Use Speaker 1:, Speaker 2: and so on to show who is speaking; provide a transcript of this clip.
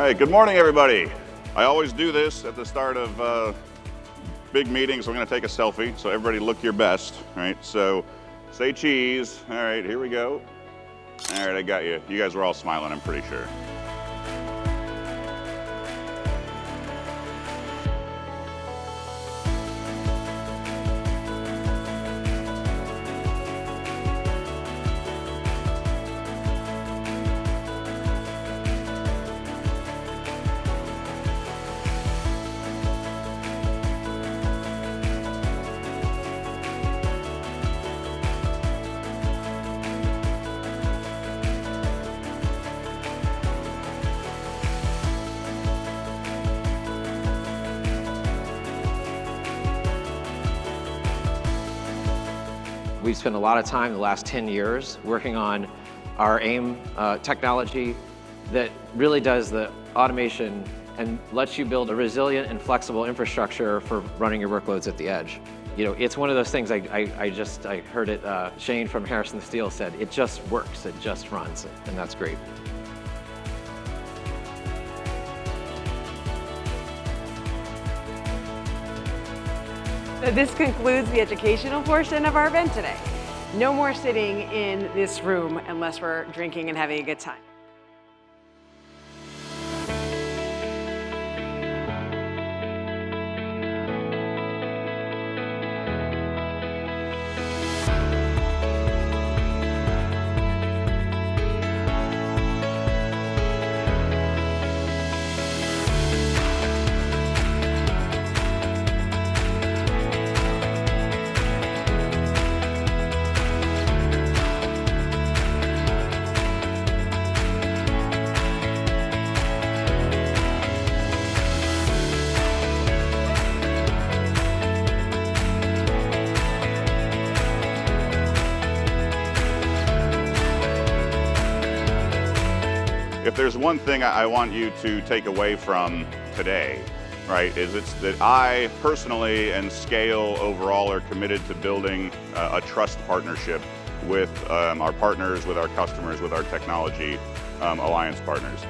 Speaker 1: right, good morning, everybody. I always do this at the start of big meetings. We're going to take a selfie, so everybody look your best, right? So say cheese. All right, here we go. All right, I got you. You guys were all smiling, I'm pretty sure.
Speaker 2: We've spent a lot of time the last 10 years working on our AIM technology that really does the automation and lets you build a resilient and flexible infrastructure for running your workloads at the edge. You know, it's one of those things, I heard it, Shane from Harrison Steel said, it just works, it just runs, and that's great.
Speaker 3: So this concludes the educational portion of our event today. No more sitting in this room unless we're drinking and having a good time.
Speaker 1: If there's one thing I want you to take away from today, right, is it's that I personally and Scale overall are committed to building a trust partnership with our partners, with our customers, with our technology alliance partners.